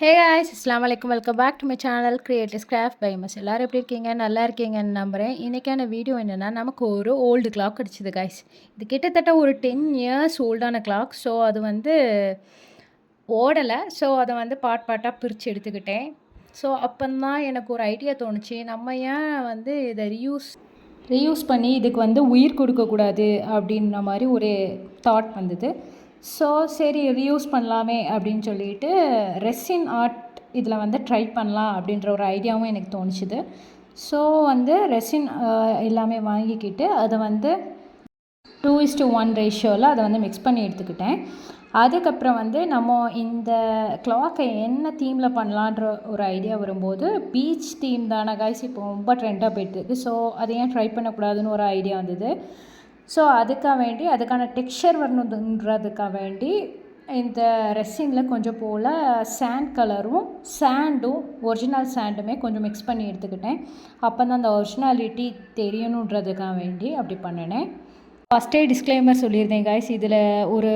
ஹே guys, அஸ்ஸலாமு அலைக்கும். Welcome back to my channel creative craft by MS. எல்லோரும் எப்படி இருக்கீங்க? நல்லா இருக்கீங்கன்னு நம்புகிறேன். இன்றைக்கான வீடியோ என்னென்னா, நமக்கு ஒரு ஓல்டு கிளாக் கிடச்சிது காய்ஸ். இது கிட்டத்தட்ட ஒரு 10 இயர்ஸ் ஓல்டான கிளாக். ஸோ அது வந்து ஓடலை. ஸோ அதை வந்து பார்ட்டாக பிரித்து எடுத்துக்கிட்டேன். ஸோ அப்போந்தான் எனக்கு ஒரு ஐடியா தோணுச்சு, நம்ம ஏன் வந்து இதை ரீயூஸ் பண்ணி இதுக்கு வந்து உயிர் கொடுக்கக்கூடாது அப்படின்ற மாதிரி ஒரு தாட் வந்தது. ஸோ சரி ரீயூஸ் பண்ணலாமே அப்படின்னு சொல்லிட்டு ரெசின் ஆர்ட் இதில் வந்து ட்ரை பண்ணலாம் அப்படின்ற ஒரு ஐடியாவும் எனக்கு தோணுச்சுது. ஸோ வந்து ரெசின் எல்லாமே வாங்கிக்கிட்டு அதை வந்து 2:1 ரேஷியோவில் அதை வந்து மிக்ஸ் பண்ணி எடுத்துக்கிட்டேன். அதுக்கப்புறம் வந்து நம்ம இந்த கிளாக்கை என்ன தீமில் பண்ணலான்ற ஒரு ஐடியா வரும்போது, பீச் தீம் தானே காய்ஸ் இப்போ ரொம்ப ட்ரெண்டாக போயிட்டுருக்கு. ஸோ அதை ஏன் ட்ரை பண்ணக்கூடாதுன்னு ஒரு ஐடியா வந்தது. ஸோ அதுக்காக வேண்டி அதுக்கான டெக்ஸ்சர் வரணுன்றதுக்காக வேண்டி இந்த ரெசினில் கொஞ்சம் போல் சாண்ட் கலரும் சாண்டும் ஒரிஜினல் சாண்டுமே கொஞ்சம் மிக்ஸ் பண்ணி எடுத்துக்கிட்டேன். அப்போ தான் அந்த ஒரிஜினாலிட்டி தெரியணுன்றதுக்காக வேண்டி அப்படி பண்ணினேன். ஃபஸ்ட்டே டிஸ்க்ளைமர் சொல்லியிருந்தேன் காய்ஸ், இதில் ஒரு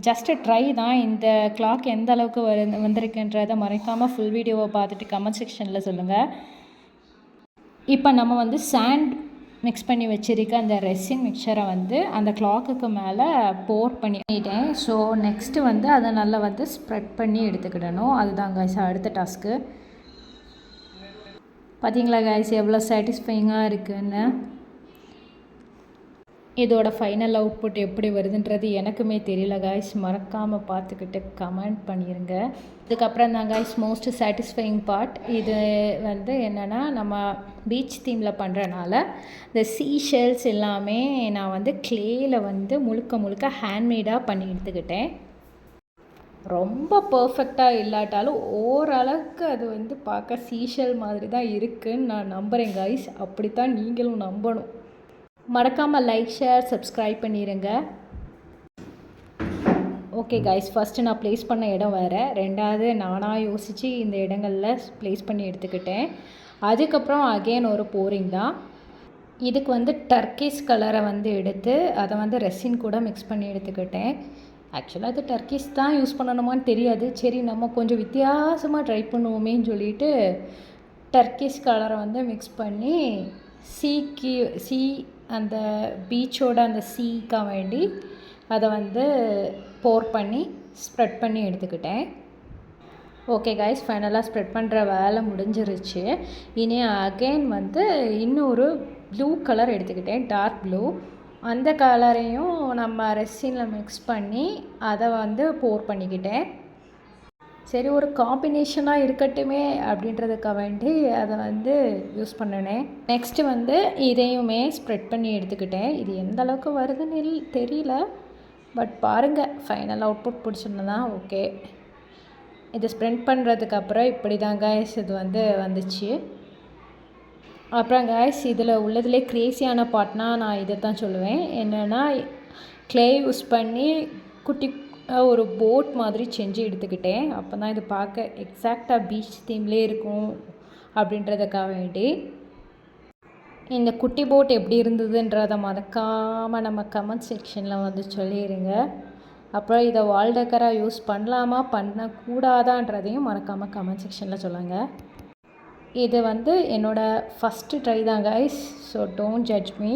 ஜஸ்ட்டு ட்ரை தான். இந்த கிளாக் எந்த அளவுக்கு வந்திருக்குன்றதை மறைக்காமல் ஃபுல் வீடியோவை பார்த்துட்டு கமெண்ட் செக்ஷனில் சொல்லுங்கள். இப்போ நம்ம வந்து சாண்ட் மிக்ஸ் பண்ணி வச்சுருக்க அந்த ரெசின் மிக்சரை வந்து அந்த கிளாக்குக்கு மேலே போர் பண்ணிட்டேன். ஸோ நெக்ஸ்ட்டு வந்து அதை நல்லா வந்து ஸ்ப்ரெட் பண்ணி எடுத்துக்கிடணும். அதுதான் காய்ஸ் அடுத்த டாஸ்க்கு. பார்த்தீங்களா காய்ஸ் எவ்வளோ சாட்டிஸ்ஃபைங்காக இருக்குதுன்னு. இதோட ஃபைனல் அவுட்புட் எப்படி வருதுன்றது எனக்குமே தெரியல காய்ஸ். மறக்காமல் பார்த்துக்கிட்டு கமெண்ட் பண்ணிடுங்க. இதுக்கப்புறம் தான் காய்ஸ் மோஸ்ட் சாட்டிஸ்ஃபைங் பார்ட். இது வந்து என்னென்னா, நம்ம பீச் தீமில் பண்ணுறனால இந்த சீஷெல்ஸ் எல்லாமே நான் வந்து க்ளேயில் வந்து முழுக்க ஹேண்ட்மேடாக பண்ணி எடுத்துக்கிட்டேன். ரொம்ப பர்ஃபெக்டாக இல்லாட்டாலும் ஓரளவுக்கு அது வந்து பார்க்க சீஷெல் மாதிரி தான் இருக்குதுன்னு நான் நம்புகிறேன் காய்ஸ். அப்படித்தான் நீங்களும் நம்பணும். மறக்காமல் லைக், ஷேர், சப்ஸ்கிரைப் பண்ணிடுங்க. ஓகே காய்ஸ், ஃபஸ்ட்டு நான் ப்ளேஸ் பண்ண இடம் வேறு, ரெண்டாவது நானாக யோசித்து இந்த இடங்களில் ப்ளேஸ் பண்ணி எடுத்துக்கிட்டேன். அதுக்கப்புறம் அகெயின் ஒரு போரிங் தான். இதுக்கு வந்து டர்க்கிஷ் கலரை வந்து எடுத்து அதை வந்து ரெசின் கூட மிக்ஸ் பண்ணி எடுத்துக்கிட்டேன். ஆக்சுவலாக அது டர்க்கிஷ் தான் யூஸ் பண்ணணுமான்னு தெரியாது. சரி நம்ம கொஞ்சம் வித்தியாசமாக ட்ரை பண்ணுவோமேன்னு சொல்லிட்டு டர்க்கிஷ் கலரை வந்து மிக்ஸ் பண்ணி சி அந்த பீச்சோட அந்த சீக்காக வேண்டி அதை வந்து போர் பண்ணி ஸ்ப்ரெட் பண்ணி எடுத்துக்கிட்டேன். ஓகே காய்ஸ், ஃபைனலாக ஸ்ப்ரெட் பண்ணுற வேலை முடிஞ்சிருச்சு. இனி அகெயின் வந்து இன்னொரு ப்ளூ கலர் எடுத்துக்கிட்டேன், டார்க் ப்ளூ. அந்த கலரையும் நம்ம ரெசினில் மிக்ஸ் பண்ணி அதை வந்து போர் பண்ணிக்கிட்டேன். சரி ஒரு காம்பினேஷனாக இருக்கட்டுமே அப்படின்றதுக்காக வேண்டி அதை வந்து யூஸ் பண்ணினேன். நெக்ஸ்ட்டு வந்து இதையுமே ஸ்ப்ரெட் பண்ணி எடுத்துக்கிட்டேன். இது எந்த அளவுக்கு வருதுன்னு தெரியல, பட் பாருங்கள் ஃபைனல் அவுட்புட் பிடிச்சிருந்தா ஓகே. இதை ஸ்ப்ரெட் பண்ணுறதுக்கப்புறம் இப்படி தான் காய்ஸ் இது வந்து வந்துச்சு. அப்புறம் காய்ஸ் இதில் உள்ளதுலே க்ரேஸியான பார்ட்னால் நான் இதை தான் சொல்லுவேன். என்னென்னா, க்ளே யூஸ் பண்ணி குட்டி ஒரு போட் மாதிரி செஞ்சு எடுத்துக்கிட்டேன். அப்போ தான் இது பார்க்க எக்ஸாக்டாக பீச் தீம்லே இருக்கும் அப்படின்றதுக்காக வேண்டி. இந்த குட்டி போட் எப்படி இருந்ததுன்றதை மறக்காமல் நம்ம கமெண்ட் செக்ஷனில் வந்து சொல்லிடுங்க. அப்புறம் இதை வால் டெக்கராக யூஸ் பண்ணலாமா பண்ணக்கூடாதான்றதையும் மறக்காமல் கமெண்ட் செக்ஷனில் சொல்லுங்கள். இது வந்து என்னோடய ஃபஸ்ட்டு ட்ரை தான் guys, so don't judge me.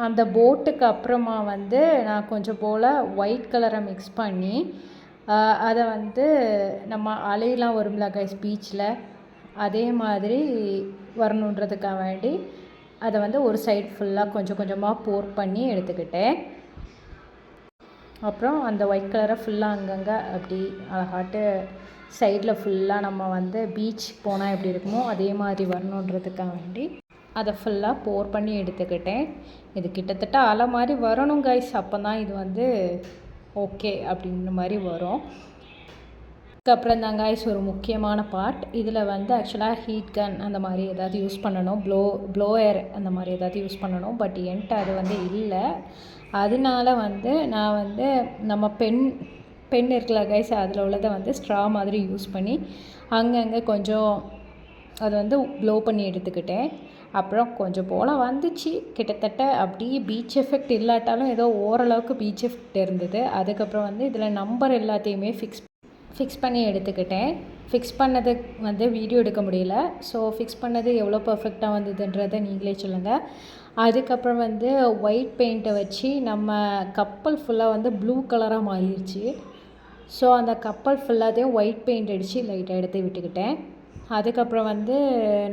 அந்த போட்டுக்கு அப்புறமா வந்து நான் கொஞ்சம் போல் ஒயிட் கலரை மிக்ஸ் பண்ணி அதை வந்து நம்ம அலையெல்லாம் வரும்ல கைஸ் பீச்சில், அதே மாதிரி வரணுன்றதுக்காக வேண்டி அதை வந்து ஒரு சைடு ஃபுல்லாக கொஞ்சமாக போர் பண்ணி எடுத்துக்கிட்டேன். அப்புறம் அந்த ஒயிட் கலரை ஃபுல்லாக அங்கங்கே அப்படி அழகாட்டு சைடில் ஃபுல்லாக நம்ம வந்து பீச் போனால் எப்படி இருக்குமோ அதே மாதிரி வரணுன்றதுக்காக வேண்டி அதை ஃபுல்லாக போர் பண்ணி எடுத்துக்கிட்டேன். இது கிட்டத்தட்ட அலை மாதிரி வரணும் கைஸ், அப்போ தான் இது வந்து ஓகே அப்படின்ற மாதிரி வரும். அதுக்கப்புறம் தான் கைஸ் ஒரு முக்கியமான பார்ட். இதில் வந்து ஆக்சுவலாக ஹீட் கன் அந்த மாதிரி ஏதாவது யூஸ் பண்ணணும், ப்ளோயர் அந்த மாதிரி ஏதாவது யூஸ் பண்ணணும். பட் என்கிட்ட அது வந்து இல்லை. அதனால வந்து நான் வந்து நம்ம பென் இருக்குல்ல கைஸ், அதில் உள்ளதை வந்து ஸ்ட்ரா மாதிரி யூஸ் பண்ணி அங்கங்கே கொஞ்சம் அதை வந்து ப்ளோ பண்ணி எடுத்துக்கிட்டேன். அப்புறம் கொஞ்சம் போல் வந்துச்சு. கிட்டத்தட்ட அப்படியே பீச் எஃபெக்ட் இல்லாட்டாலும் ஏதோ ஓரளவுக்கு பீச் எஃபெக்ட் இருந்தது. அதுக்கப்புறம் வந்து இதில் நம்பர் எல்லாத்தையுமே ஃபிக்ஸ் ஃபிக்ஸ் பண்ணி எடுத்துக்கிட்டேன். ஃபிக்ஸ் பண்ணது வந்து வீடியோ எடுக்க முடியல. ஸோ ஃபிக்ஸ் பண்ணது எவ்வளோ பர்ஃபெக்டாக வந்ததுன்றதை நீங்களே சொல்லுங்கள். அதுக்கப்புறம் வந்து ஒயிட் பெயிண்ட்டை வச்சு நம்ம கப்பல் ஃபுல்லாக வந்து ப்ளூ கலராக மாறிடுச்சு. ஸோ அந்த கப்பல் ஃபுல்லாத்தையும் ஒயிட் பெயிண்ட் அடித்து லைட்டாக எடுத்து விட்டுக்கிட்டேன். அதுக்கப்புறம் வந்து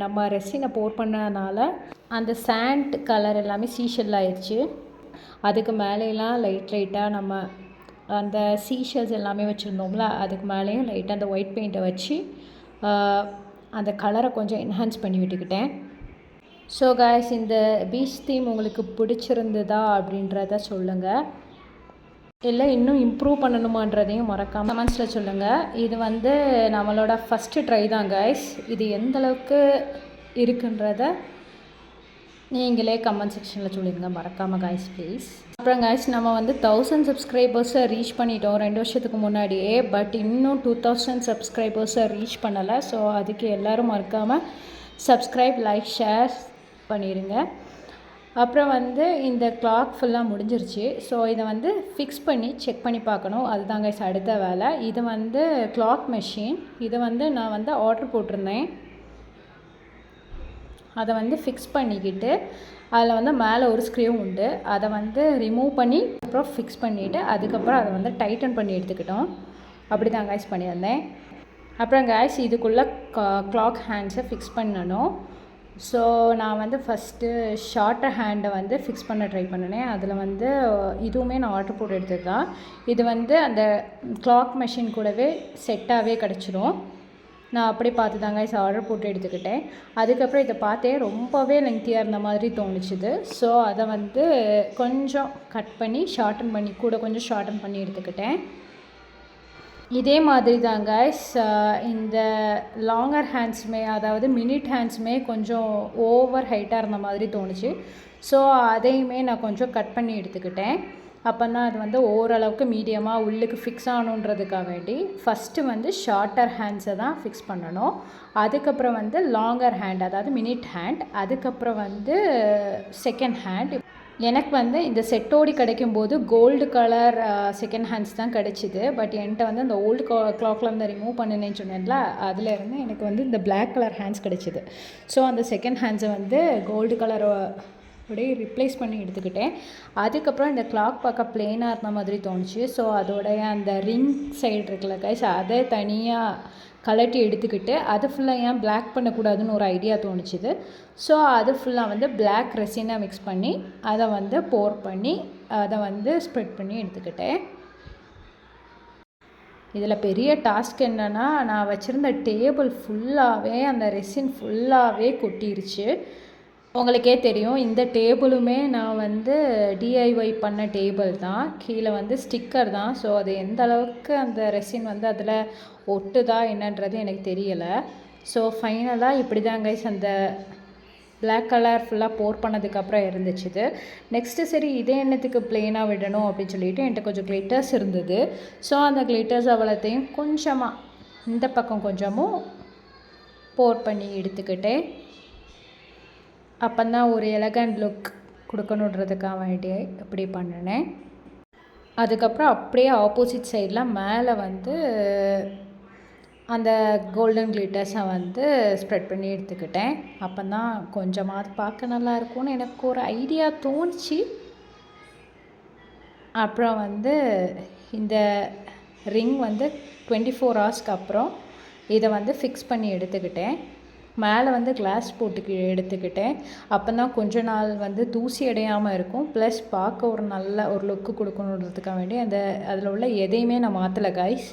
நம்ம ரெசினை போர் பண்ணதுனால அந்த சாண்ட் கலர் எல்லாமே சீஷெல் ஆயிடுச்சு. அதுக்கு மேலேலாம் லைட்டாக நம்ம அந்த சீஷல்ஸ் எல்லாமே வச்சுருந்தோம்ல, அதுக்கு மேலேயும் லைட்டாக அந்த ஒயிட் பெயிண்ட்டை வச்சு அந்த கலரை கொஞ்சம் என்ஹான்ஸ் பண்ணி விட்டுக்கிட்டேன். ஸோ காய்ஸ், இந்த பீச் தீம் உங்களுக்கு பிடிச்சிருந்ததா அப்படின்றத சொல்லுங்கள். இல்லை இன்னும் இம்ப்ரூவ் பண்ணணுமான்றதையும் மறக்காமல் கமெண்ட்ஸில் சொல்லுங்கள். இது வந்து நம்மளோட ஃபஸ்ட்டு ட்ரை தான் காய்ஸ். இது எந்தளவுக்கு இருக்குன்றத நீங்களே கமெண்ட் செக்ஷனில் சொல்லிடுங்க மறக்காமல் காய்ஸ் ப்ளீஸ். அப்புறம் காய்ஸ், நம்ம வந்து 1000 சப்ஸ்கிரைபர்ஸை ரீச் பண்ணிட்டோம் 2 வருஷத்துக்கு முன்னாடியே. பட் இன்னும் 2000 சப்ஸ்கிரைபர்ஸை ரீச் பண்ணலை. ஸோ அதுக்கு எல்லோரும் மறக்காமல் சப்ஸ்கிரைப், லைக், ஷேர் பண்ணிடுங்க. அப்புறம் வந்து இந்த கிளாக் ஃபுல்லாக முடிஞ்சிருச்சு. ஸோ இதை வந்து ஃபிக்ஸ் பண்ணி செக் பண்ணி பார்க்கணும். அதுதாங்க அடுத்த வேலை. இது வந்து கிளாக் மெஷின். இதை வந்து நான் வந்து ஆர்டர் போட்டிருந்தேன். அதை வந்து ஃபிக்ஸ் பண்ணிக்கிட்டு அதில் வந்து மேலே ஒரு ஸ்க்ரூ உண்டு, அதை வந்து ரிமூவ் பண்ணி அப்புறம் ஃபிக்ஸ் பண்ணிவிட்டு அதுக்கப்புறம் அதை வந்து டைட்டன் பண்ணி எடுத்துக்கிட்டோம். அப்படி தான் காய்ஸ் பண்ணியிருந்தேன். அப்புறம் காய்ஸ், இதுக்குள்ளே கிளாக் ஹேண்ட்ஸை ஃபிக்ஸ் பண்ணணும். ஸோ நான் வந்து ஃபஸ்ட்டு ஷார்ட்டர் ஹேண்டை வந்து ஃபிக்ஸ் பண்ண ட்ரை பண்ணினேன். அதில் வந்து இதுவுமே நான் ஆர்டர் போட்டு எடுத்தது தான். இது வந்து அந்த கிளாக் மெஷின் கூடவே செட்டாகவே கிடச்சிரும். நான் அப்படி பார்த்து தாங்க ஆர்டர் போட்டு எடுத்துக்கிட்டேன். அதுக்கப்புறம் இதை பார்த்தே ரொம்பவே லெங்க்த்தியாக இருந்த மாதிரி தோணுச்சுது. ஸோ அதை வந்து கொஞ்சம் கட் பண்ணி ஷார்டன் பண்ணி கூட கொஞ்சம் ஷார்டன் பண்ணி எடுத்துக்கிட்டேன். இதே மாதிரி தான் காய்ஸ் இந்த லாங்கர் ஹேண்ட்ஸுமே, அதாவது மினிட் ஹேண்ட்ஸுமே கொஞ்சம் ஓவர் ஹைட்டாக இருந்த மாதிரி தோணுச்சு. ஸோ அதையுமே நான் கொஞ்சம் கட் பண்ணி எடுத்துக்கிட்டேன். அப்போ தான் அது வந்து ஓரளவுக்கு மீடியமாக உள்ளுக்கு ஃபிக்ஸ் ஆகணுன்றதுக்காக வேண்டி ஃபஸ்ட்டு வந்து ஷார்ட்டர் ஹேண்ட்ஸை தான் ஃபிக்ஸ் பண்ணணும். அதுக்கப்புறம் வந்து லாங்கர் ஹேண்ட், அதாவது மினிட் ஹேண்ட், அதுக்கப்புறம் வந்து செகண்ட் ஹேண்ட். எனக்கு வந்து இந்த செட்டோடி கிடைக்கும்போது கோல்டு கலர் செகண்ட் ஹேண்ட்ஸ் தான் கிடச்சிது. பட் என்கிட்ட வந்து அந்த ஓல்டு கிளாக்கில் வந்து ரிமூவ் பண்ணினேன்னு சொன்னேன்ல, அதிலேருந்து எனக்கு வந்து இந்த பிளாக் கலர் ஹேண்ட்ஸ் கிடச்சிது. ஸோ அந்த செகண்ட் ஹேண்ட்ஸை வந்து கோல்டு கலர் அப்படியே ரிப்ளேஸ் பண்ணி எடுத்துக்கிட்டேன். அதுக்கப்புறம் இந்த கிளாக் பார்க்க ப்ளெயினாக இருந்த மாதிரி தோணுச்சு. ஸோ அதோடைய அந்த ரிங் சைடு இருக்குல்ல கைஸ், அதை தனியாக கலட்டி எடுத்துக்கிட்டு அது ஃபுல்லாக ஏன் பிளாக் பண்ணக்கூடாதுன்னு ஒரு ஐடியா தோணுச்சுது. ஸோ அது ஃபுல்லாக வந்து பிளாக் ரெசினை மிக்ஸ் பண்ணி அதை வந்து போர் பண்ணி அதை வந்து ஸ்ப்ரெட் பண்ணி எடுத்துக்கிட்டேன். இதில் பெரிய டாஸ்க் என்னென்னா, நான் வச்சுருந்த டேபிள் ஃபுல்லாகவே அந்த ரெசின் ஃபுல்லாகவே கொட்டிருச்சு. உங்களுக்கே தெரியும், இந்த டேபிளுமே நான் வந்து டிஐஒய் பண்ண டேபிள் தான். கீழே வந்து ஸ்டிக்கர் தான். ஸோ அது எந்த அளவுக்கு அந்த ரெசின் வந்து அதில் ஒட்டுதா என்னன்றது எனக்கு தெரியலை. ஸோ ஃபைனலாக இப்படி தான் கைஸ் அந்த பிளாக் கலர் ஃபுல்லாக போர் பண்ணதுக்கப்புறம் இருந்துச்சு. நெக்ஸ்ட்டு சரி இதே எண்ணத்துக்கு ப்ளெயினாக விடணும் அப்படின்னு சொல்லிட்டு என்கிட்ட கொஞ்சம் கிளிட்டர்ஸ் இருந்தது. ஸோ அந்த கிளிட்டர்ஸ் அவ்வளோத்தையும் கொஞ்சமாக இந்த பக்கம் கொஞ்சமும் போர் பண்ணி எடுத்துக்கிட்டேன். அப்போ தான் ஒரு எலகண்ட் லுக் கொடுக்கணுன்றதுக்காக வேண்டிய இப்படி பண்ணினேன். அதுக்கப்புறம் அப்படியே ஆப்போசிட் சைடில் மேலே வந்து அந்த கோல்டன் கிளிட்டர்ஸை வந்து ஸ்ப்ரெட் பண்ணி எடுத்துக்கிட்டேன். அப்போ தான் கொஞ்சமாவது பார்க்க நல்லா இருக்கும்னு எனக்கு ஒரு ஐடியா தோணுச்சு. அப்புறம் வந்து இந்த ரிங் வந்து 24 ஹவர்ஸ்க்கு அப்புறம் இதை வந்து ஃபிக்ஸ் பண்ணி எடுத்துக்கிட்டேன். மேலே வந்து கிளாஸ் போட்டு எடுத்துக்கிட்டேன். அப்போ தான் கொஞ்ச நாள் வந்து தூசி அடையாமல் இருக்கும். ப்ளஸ் பார்க்க ஒரு நல்ல ஒரு லுக்கு கொடுக்கணுன்றதுக்காக வேண்டி அந்த அதில் உள்ள எதையுமே நான் மாற்றலை கைஸ்.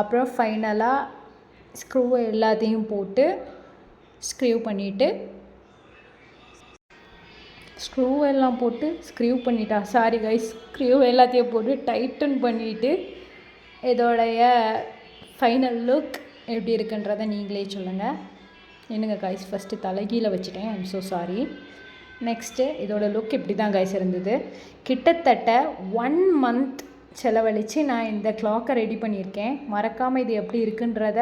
அப்புறம் ஃபைனலாக ஸ்க்ரூவை எல்லாத்தையும் போட்டு ஸ்க்ரீவ் பண்ணிவிட்டு ஸ்க்ரூ எல்லாத்தையும் போட்டு டைட்டன் பண்ணிவிட்டு இதோடைய ஃபைனல் லுக் எப்படி இருக்குன்றதை நீங்களே சொல்லுங்கள். என்னங்க காய்ஸ், ஃபஸ்ட்டு தலைகீழ வச்சுட்டேன், ஐம் ஸோ சாரி. நெக்ஸ்ட்டு இதோட லுக் இப்படி தான் காய்ஸ் இருந்தது. கிட்டத்தட்ட 1 மந்த் செலவழித்து நான் இந்த கிளாக்கை ரெடி பண்ணியிருக்கேன். மறக்காமல் இது எப்படி இருக்குன்றத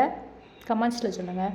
கமெண்ட்ஸில் சொல்லுங்கள்.